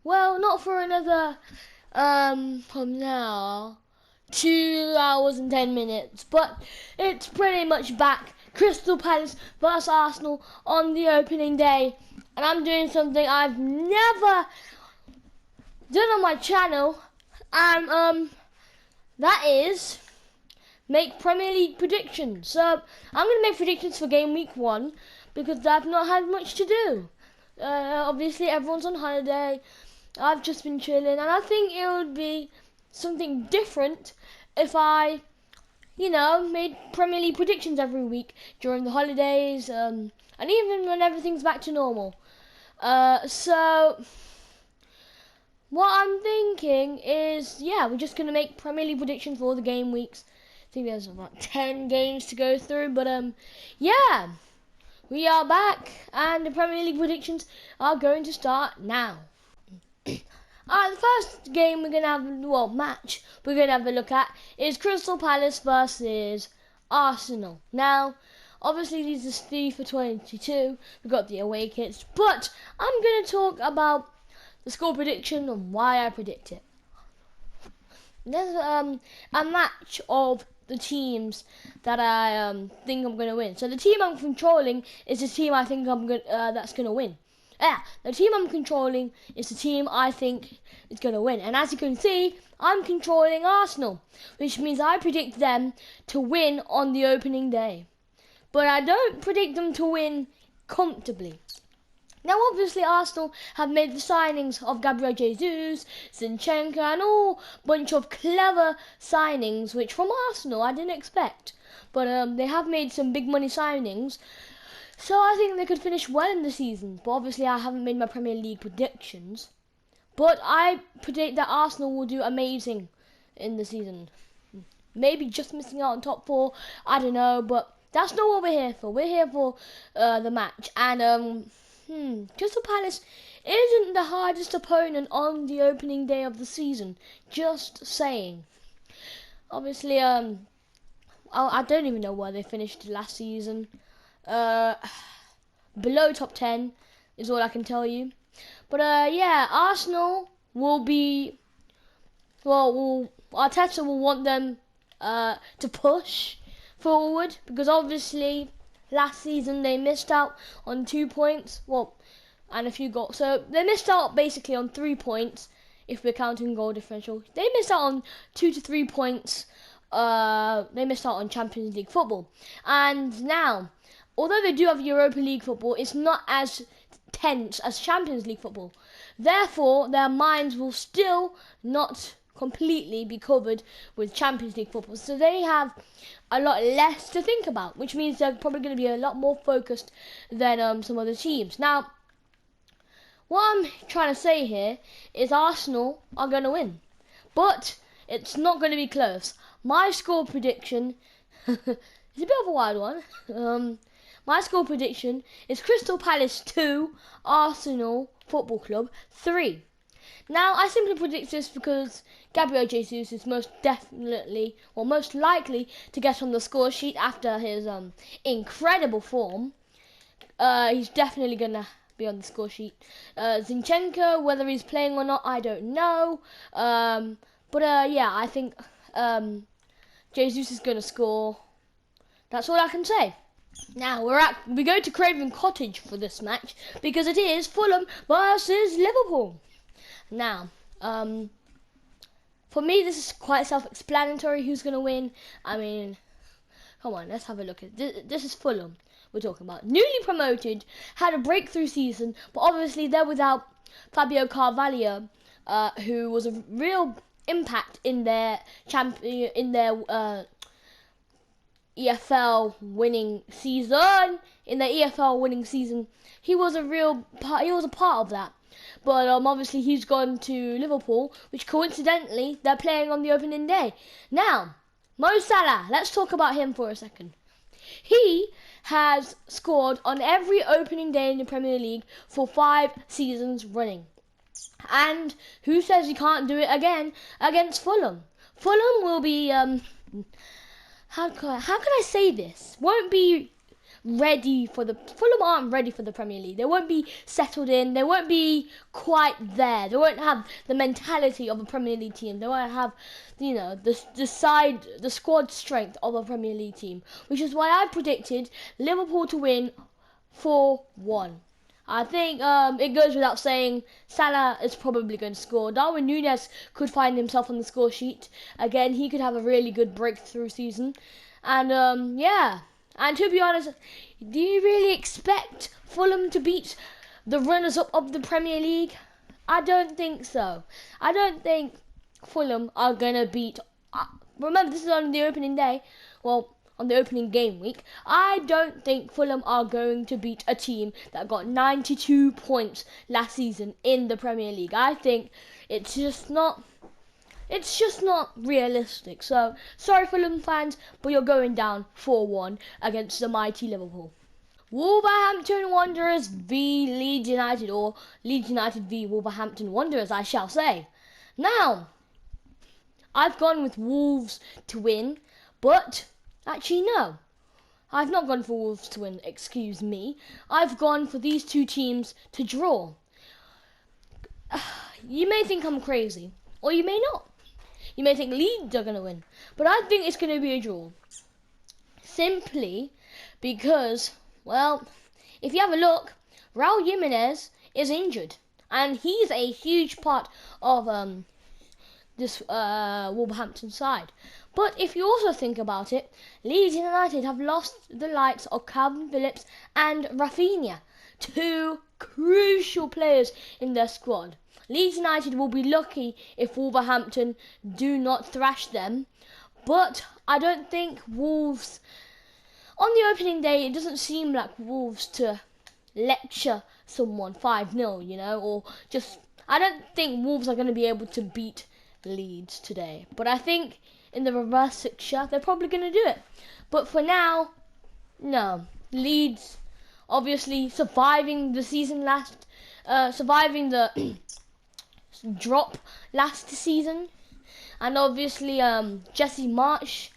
Well, not for another, from now, 2 hours and 10 minutes, but it's pretty much back. Crystal Palace versus Arsenal on the opening day, and I'm doing something I've never done on my channel, and that is make Premier League predictions. So I'm going to make predictions for game week 1 because I've not had much to do. Obviously everyone's on holiday. I've just been chilling, and I think it would be something different if I, made Premier League predictions every week during the holidays, and even when everything's back to normal. So what I'm thinking is, we're just going to make Premier League predictions for all the game weeks. I think there's about 10 games to go through, but we are back, and the Premier League predictions are going to start now. Alright, the first game we're going to have, match we're going to have a look at is Crystal Palace versus Arsenal. Now, obviously these are 3 for 22, we've got the away kits, but I'm going to talk about the score prediction and why I predict it. There's a match of the teams that I think I'm going to win. So the team I'm controlling is the team I think that's going to win. The team I'm controlling is the team I think is going to win. And as you can see, I'm controlling Arsenal, which means I predict them to win on the opening day. But I don't predict them to win comfortably. Now, obviously, Arsenal have made the signings of Gabriel Jesus, Zinchenko, and all bunch of clever signings, which from Arsenal I didn't expect. But they have made some big money signings, so I think they could finish well in the season. But obviously, I haven't made my Premier League predictions. But I predict that Arsenal will do amazing in the season. Maybe just missing out on top 4, I don't know, but that's not what we're here for. We're here for the match, and Crystal Palace isn't the hardest opponent on the opening day of the season. Just saying. Obviously, I don't even know where they finished last season. Below top 10 is all I can tell you. But Arsenal will be. Arteta will want them to push forward because obviously last season they missed out on 2 points, and a few goals. So they missed out basically on 3 points if we're counting goal differential. They missed out on 2 to 3 points. They missed out on Champions League football. And now, although they do have Europa League football, it's not as tense as Champions League football. Therefore, their minds will still not completely be covered with Champions League football. So they have a lot less to think about, which means they're probably going to be a lot more focused than some other teams. Now, what I'm trying to say here is Arsenal are going to win, but it's not going to be close. My score prediction is a bit of a wild one. My score prediction is Crystal Palace 2, Arsenal Football Club 3. Now, I simply predict this because Gabriel Jesus is most likely to get on the score sheet after his incredible form. He's definitely going to be on the score sheet. Zinchenko, whether he's playing or not, I don't know. I think Jesus is going to score. That's all I can say. Now, we go to Craven Cottage for this match because it is Fulham versus Liverpool. Now, for me, this is quite self-explanatory who's going to win. I mean, come on, let's have a look at this. This is Fulham we're talking about. Newly promoted, had a breakthrough season, but obviously they're without Fabio Carvalho, who was a real impact in their EFL winning season. In the EFL winning season, he was a part of that. But obviously he's gone to Liverpool, which coincidentally they're playing on the opening day. Now, Mo Salah, let's talk about him for a second. He has scored on every opening day in the Premier League for 5 seasons running. And who says he can't do it again against Fulham? Fulham will be how can I say this? Won't be ready for Fulham aren't ready for the Premier League. They won't be settled in. They won't be quite there. They won't have the mentality of a Premier League team. They won't have, the squad strength of a Premier League team. Which is why I predicted Liverpool to win 4-1. I think it goes without saying Salah is probably going to score. Darwin Núñez could find himself on the score sheet. Again, he could have a really good breakthrough season. And, yeah. And to be honest, do you really expect Fulham to beat the runners-up of the Premier League? I don't think so. I don't think Fulham are going to beat... remember, this is on the opening day. Well, on the opening game week. I don't think Fulham are going to beat a team that got 92 points last season in the Premier League. I think it's just not realistic. So, sorry Fulham fans, but you're going down 4-1 against the mighty Liverpool. Wolverhampton Wanderers v Leeds United, or Leeds United v Wolverhampton Wanderers, I shall say. Now, I've gone with Wolves to win, but actually no. I've not gone for Wolves to win, excuse me. I've gone for these two teams to draw. You may think I'm crazy, or you may not. You may think Leeds are going to win, but I think it's going to be a draw. Simply because, well, if you have a look, Raul Jimenez is injured, and he's a huge part of this Wolverhampton side. But if you also think about it, Leeds United have lost the likes of Calvin Phillips and Rafinha, two crucial players in their squad. Leeds United will be lucky if Wolverhampton do not thrash them, but I don't think Wolves... On the opening day, it doesn't seem like Wolves to lecture someone 5-0, or just... I don't think Wolves are going to be able to beat Leeds today. But I think in the reverse fixture, they're probably going to do it. But for now, no. Leeds, obviously, surviving the season surviving the drop last season. And obviously, Jesse Marsch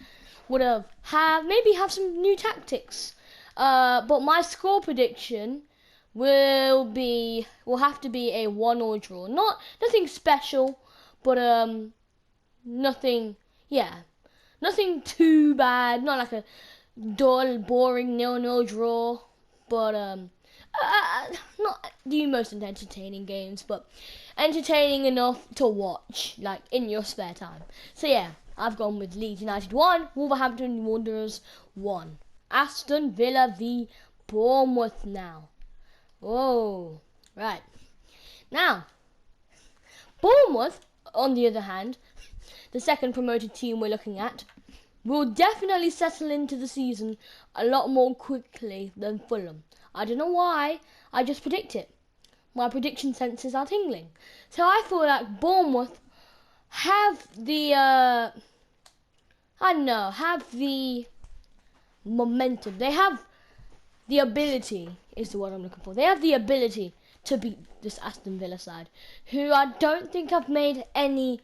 would have some new tactics. But my score prediction will have to be a 1-1 draw. Nothing special, but nothing too bad. Not like a dull, boring 0-0 draw, but not the most entertaining games, but entertaining enough to watch, like in your spare time. So yeah, I've gone with Leeds United 1, Wolverhampton Wanderers 1. Aston Villa v Bournemouth now. Whoa, right. Now, Bournemouth, on the other hand, the second promoted team we're looking at, will definitely settle into the season a lot more quickly than Fulham. I don't know why, I just predict it. My prediction senses are tingling. So I feel like Bournemouth have the momentum. They have the ability, is the word I'm looking for. They have the ability to beat this Aston Villa side, who I don't think have made any,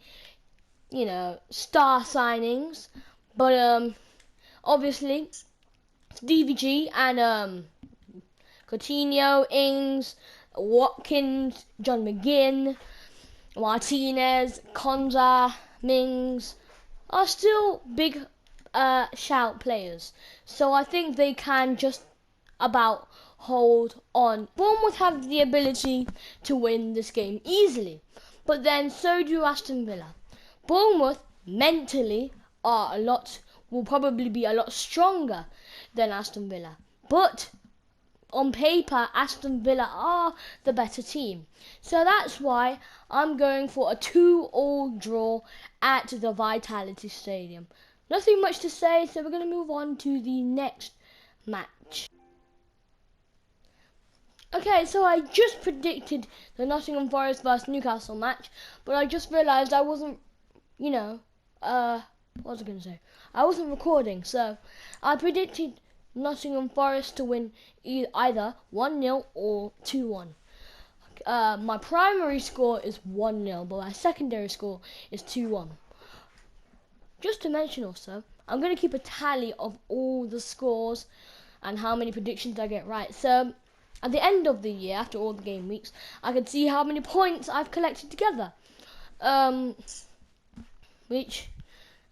star signings. But obviously, DVG and Coutinho, Ings, Watkins, John McGinn, Martinez, Konza, Mings are still big shout players. So I think they can just about hold on. Bournemouth have the ability to win this game easily, but then so do Aston Villa. Bournemouth mentally will probably be a lot stronger than Aston Villa, but on paper Aston Villa are the better team. So that's why I'm going for a 2-2 draw at the Vitality Stadium. Nothing much to say, so we're going to move on to the next match. Okay, so I just predicted the Nottingham Forest vs Newcastle match, but I just realised I wasn't, what was I going to say? I wasn't recording, so I predicted Nottingham Forest to win either 1-0 or 2-1. My primary score is 1-0, but my secondary score is 2-1. Just to mention also, I'm going to keep a tally of all the scores and how many predictions I get right. So at the end of the year, after all the game weeks, I can see how many points I've collected together, which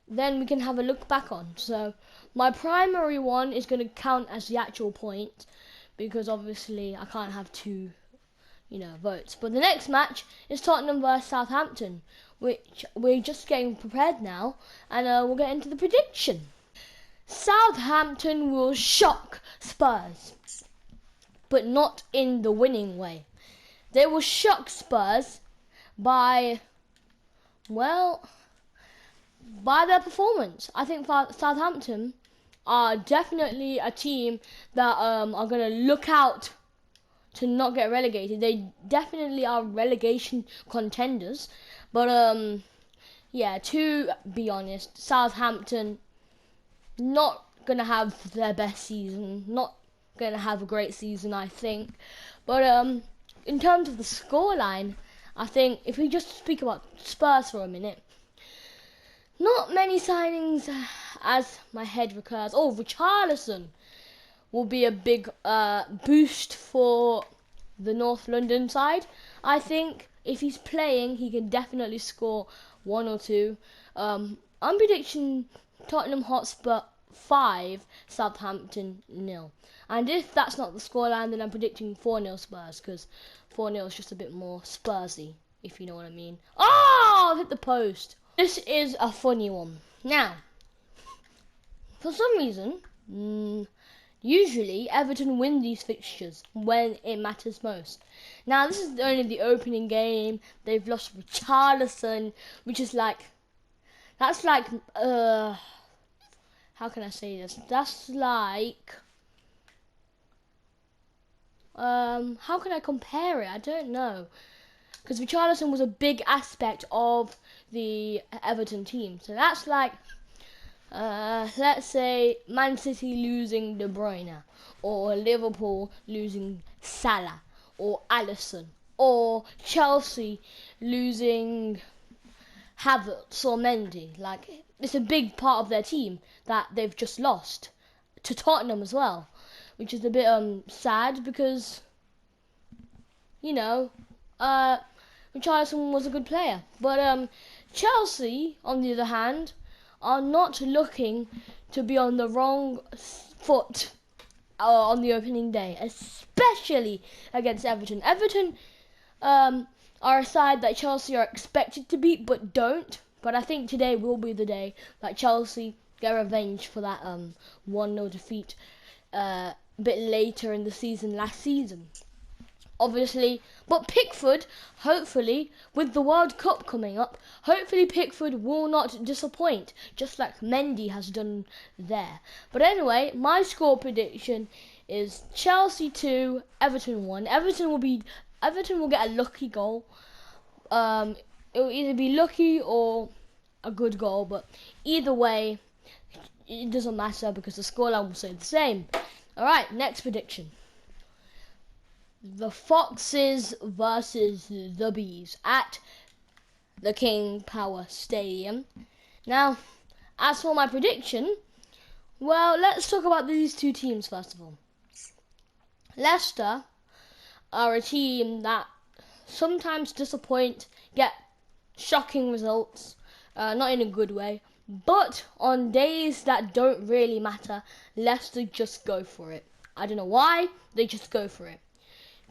then we can have a look back on. So my primary one is going to count as the actual point, because obviously I can't have two, votes. But the next match is Tottenham versus Southampton, which we're just getting prepared now, and we'll get into the prediction. Southampton will shock Spurs, but not in the winning way. They will shock Spurs by their performance. I think Southampton are definitely a team that are going to look out to not get relegated. They definitely are relegation contenders. But, to be honest, Southampton not going to have their best season. Not going to have a great season, I think. But in terms of the scoreline, I think if we just speak about Spurs for a minute, not many signings as my head recurs. Oh, Richarlison will be a big boost for the North London side. I think if he's playing, he can definitely score 1 or 2. I'm predicting Tottenham Hotspur 5, Southampton 0. And if that's not the scoreline, then I'm predicting 4-0 Spurs, because 4-0 is just a bit more Spursy, if you know what I mean. Oh, I've hit the post. This is a funny one. Now, for some reason, usually Everton win these fixtures when it matters most. Now, this is only the opening game. They've lost Richarlison, which is how can I say this? That's like, how can I compare it? I don't know. Because Richarlison was a big aspect of the Everton team. So that's like, let's say Man City losing De Bruyne, or Liverpool losing Salah, or Alisson, or Chelsea losing Havertz or Mendy. Like, it's a big part of their team that they've just lost to Tottenham as well, which is a bit sad, because Richarlison was a good player. But Chelsea, on the other hand, are not looking to be on the wrong foot on the opening day, especially against Everton. Everton are a side that Chelsea are expected to beat but don't. But I think today will be the day that Chelsea get revenge for that 1-0 defeat a bit later in the season last season. Obviously, but Pickford, hopefully, with the World Cup coming up, hopefully Pickford will not disappoint, just like Mendy has done there. But anyway, my score prediction is Chelsea 2, Everton 1. Everton will get a lucky goal. It will either be lucky or a good goal, but either way, it doesn't matter, because the scoreline will stay the same. Alright, next prediction. The Foxes versus the Bees at the King Power Stadium. Now, as for my prediction, well, let's talk about these two teams first of all. Leicester are a team that sometimes disappoint, get shocking results, not in a good way, but on days that don't really matter, Leicester just go for it. I don't know why, they just go for it.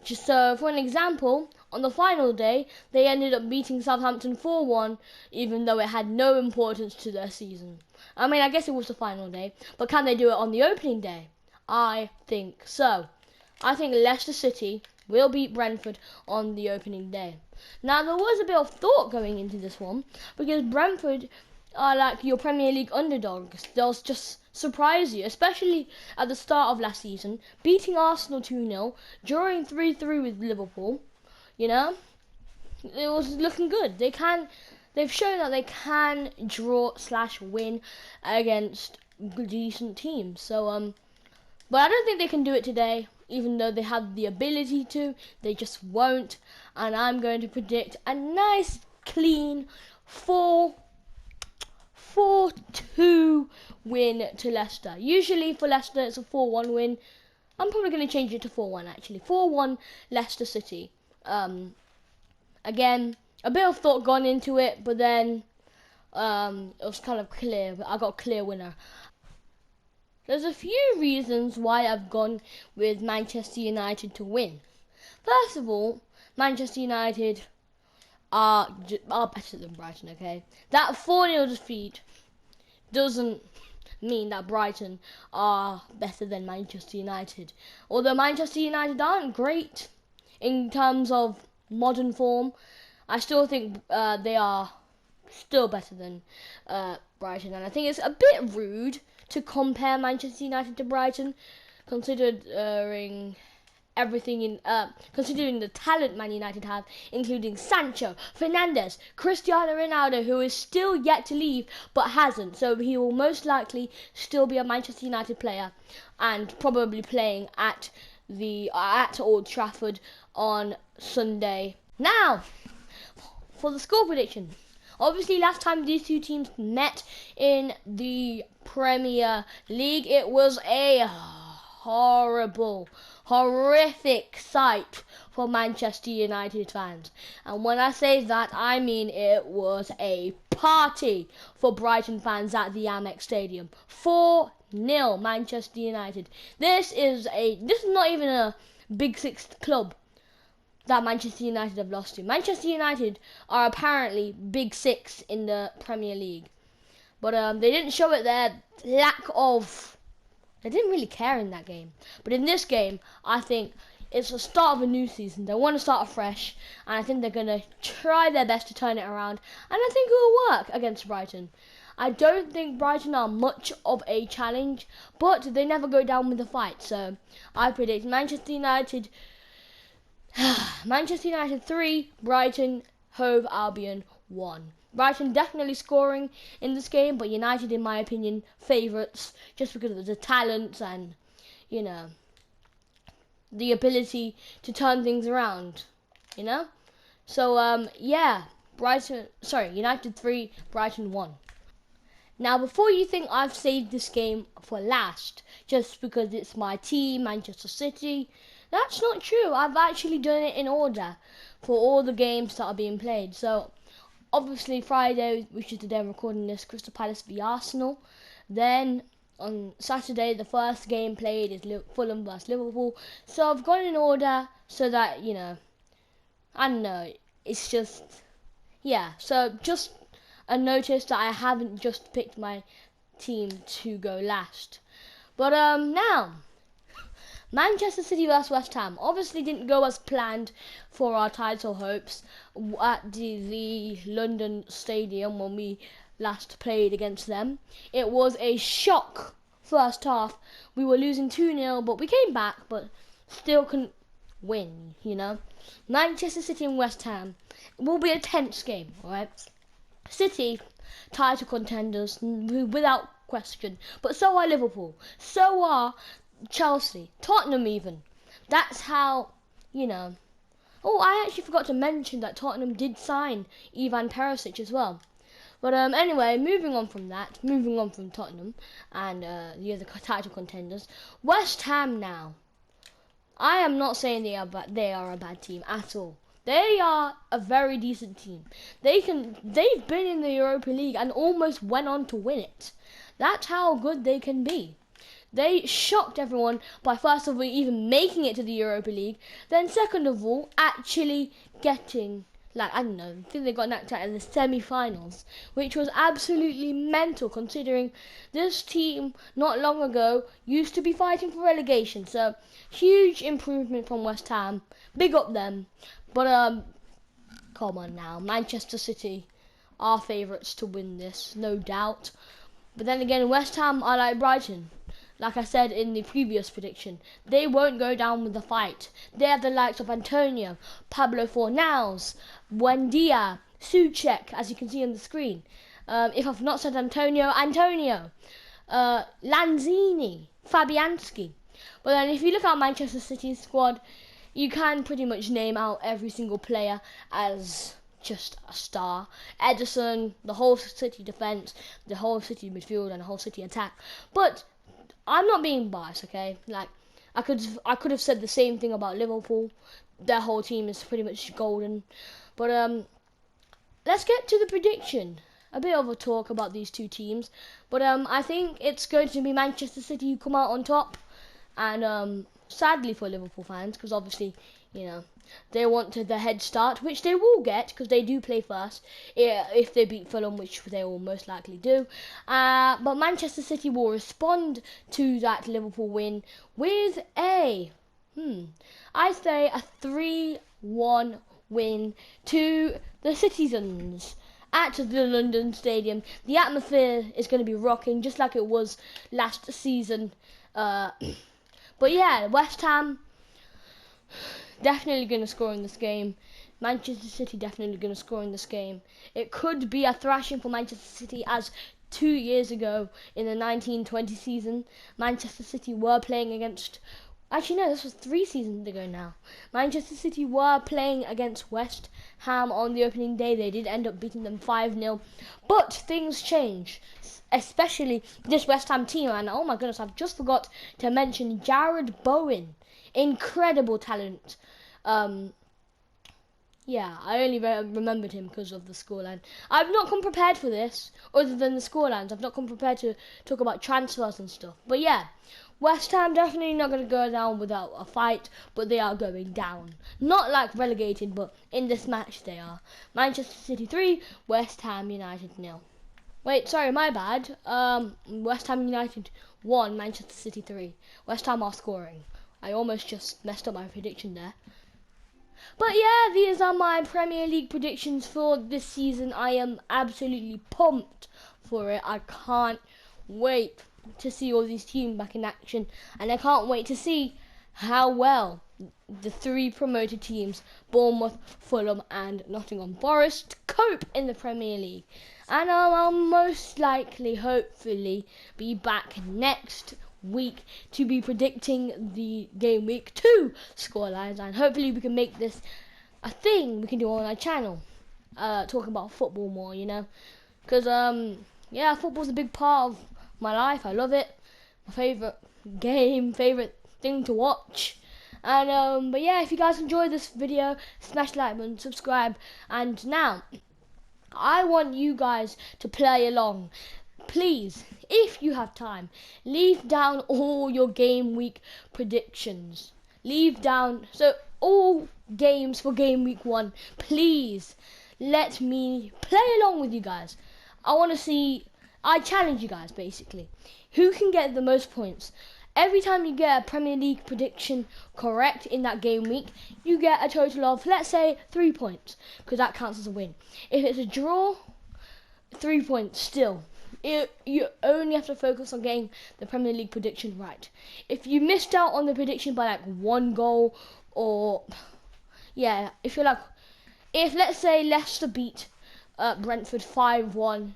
Just for an example, on the final day, they ended up beating Southampton 4-1, even though it had no importance to their season. I mean, I guess it was the final day, but can they do it on the opening day? I think so. I think Leicester City will beat Brentford on the opening day. Now, there was a bit of thought going into this one, because Brentford are like your Premier League underdogs. They'll just surprise you, especially at the start of last season, beating Arsenal 2-0, drawing 3-3 with Liverpool. It was looking good. They've shown that they can draw/win against decent teams. So, but I don't think they can do it today, even though they have the ability to. They just won't. And I'm going to predict a nice, clean 4-1 4-2 win to Leicester. Usually for Leicester it's a 4-1 win. I'm probably going to change it to 4-1 actually. 4-1 Leicester City. Again, a bit of thought gone into it, but then it was kind of clear. I got a clear winner. There's a few reasons why I've gone with Manchester United to win. First of all, Manchester United are better than Brighton, okay? That 4-0 defeat doesn't mean that Brighton are better than Manchester United. Although Manchester United aren't great in terms of modern form, I still think they are still better than Brighton. And I think it's a bit rude to compare Manchester United to Brighton, considering considering the talent Man United have, including Sancho, Fernandes, Cristiano Ronaldo, who is still yet to leave but hasn't, so he will most likely still be a Manchester United player and probably playing at Old Trafford on Sunday. Now, for the score prediction. Obviously, last time these two teams met in the Premier League, it was a horrific sight for Manchester United fans. And when I say that, I mean it was a party for Brighton fans at the Amex Stadium. 4-0 Manchester United. This is not even a Big Six club that Manchester United have lost to. Manchester United are apparently Big Six in the Premier League. But they didn't show it their they didn't really care in that game. But in this game, I think it's the start of a new season. They want to start afresh, and I think they're going to try their best to turn it around. And I think it will work against Brighton. I don't think Brighton are much of a challenge, but they never go down with the fight. So I predict Manchester United 3, Brighton, Hove Albion 1. Brighton definitely scoring in this game, but United, in my opinion, favourites just because of the talents and, the ability to turn things around, So, United 3, Brighton 1. Now, before you think I've saved this game for last, just because it's my team, Manchester City, that's not true. I've actually done it in order for all the games that are being played. So, obviously Friday, which is the day I'm recording this, Crystal Palace v Arsenal. Then on Saturday, the first game played is Fulham vs Liverpool. So I've gone in order so that, I don't know, it's just, so just a notice that I haven't just picked my team to go last. But now, Manchester City vs West Ham obviously didn't go as planned for our title hopes at the London Stadium when we last played against them. It was a shock first half. We were losing 2-0, but we came back, but still couldn't win, Manchester City and West Ham will be a tense game, alright? City, title contenders, without question, but so are Liverpool, so are Chelsea, Tottenham even. That's how, Oh, I actually forgot to mention that Tottenham did sign Ivan Perisic as well. But anyway, moving on from Tottenham and the other title contenders, West Ham now. I am not saying they are a bad team at all. They are a very decent team. They've been in the Europa League and almost went on to win it. That's how good they can be. They shocked everyone by first of all even making it to the Europa League, then second of all actually getting, I think they got knocked out in the semi-finals, which was absolutely mental considering this team not long ago used to be fighting for relegation. So huge improvement from West Ham. Big up them. But come on now, Manchester City are favourites to win this, no doubt. But then again, West Ham are like Brighton. Like I said in the previous prediction, they won't go down with the fight. They have the likes of Antonio, Pablo Fornals, Buendia, Souček, as you can see on the screen. If I've not said Antonio, Lanzini, Fabianski. But then if you look at Manchester City's squad, you can pretty much name out every single player as just a star. Ederson, the whole City defence, the whole City midfield, and the whole City attack. But I'm not being biased, okay? Like, I could have said the same thing about Liverpool. Their whole team is pretty much golden. But let's get to the prediction. A bit of a talk about these two teams. But I think it's going to be Manchester City who come out on top. And sadly for Liverpool fans, because obviously, you know, they want the head start, which they will get because they do play first if they beat Fulham, which they will most likely do. But Manchester City will respond to that Liverpool win with I say a 3-1 win to the citizens at the London Stadium. The atmosphere is going to be rocking, just like it was last season. But yeah, West Ham definitely going to score in this game. Manchester City definitely going to score in this game. It could be a thrashing for Manchester City, as 2 years ago in the 1920 season, Manchester City were playing against... Actually, no, this was 3 seasons ago now. Manchester City were playing against West Ham on the opening day. They did end up beating them 5-0. But things change, especially this West Ham team. And oh my goodness, I've just forgot to mention Jared Bowen. Incredible talent. Yeah, I only remembered him because of the scoreline. I've not come prepared for this, other than the scorelines. I've not come prepared to talk about transfers and stuff. But yeah, West Ham definitely not going to go down without a fight, but they are going down. Not like relegated, but in this match they are. Manchester City 3, West Ham United 0. Wait, sorry, my bad. West Ham United 1, Manchester City 3. West Ham are scoring. I almost just messed up my prediction there. But yeah, these are my Premier League predictions for this season. I am absolutely pumped for it. I can't wait to see all these teams back in action. And I can't wait to see how well the 3 promoted teams, Bournemouth, Fulham and Nottingham Forest, cope in the Premier League. And I'll most likely, hopefully, be back next week to be predicting the game week 2 scorelines, and hopefully we can make this a thing we can do on our channel, talk about football more, you know, because yeah, football's a big part of my life. I love it. My favorite game, favorite thing to watch. And but yeah, if you guys enjoyed this video, smash the like button, subscribe, and now I want you guys to play along. Please, if you have time, leave down all your game week predictions. Leave down, so all games for game week 1. Please, let me play along with you guys. I want to see, I challenge you guys basically. Who can get the most points? Every time you get a Premier League prediction correct in that game week, you get a total of, let's say, 3 points, because that counts as a win. If it's a draw, 3 points still. You only have to focus on getting the Premier League prediction right. If you missed out on the prediction by like 1 goal, or yeah, if let's say Leicester beat Brentford 5-1,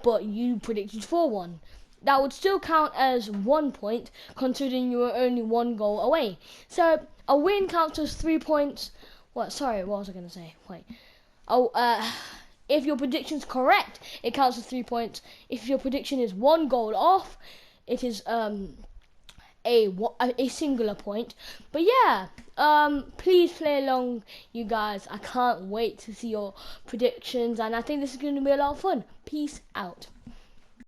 but you predicted 4-1, that would still count as 1 point, considering you were only 1 goal away. So a win counts as 3 points. What was I going to say? Wait. If your prediction's correct, it counts as 3 points. If your prediction is 1 goal off, it is a singular point. But yeah, please play along, you guys. I can't wait to see your predictions, and I think this is going to be a lot of fun. Peace out.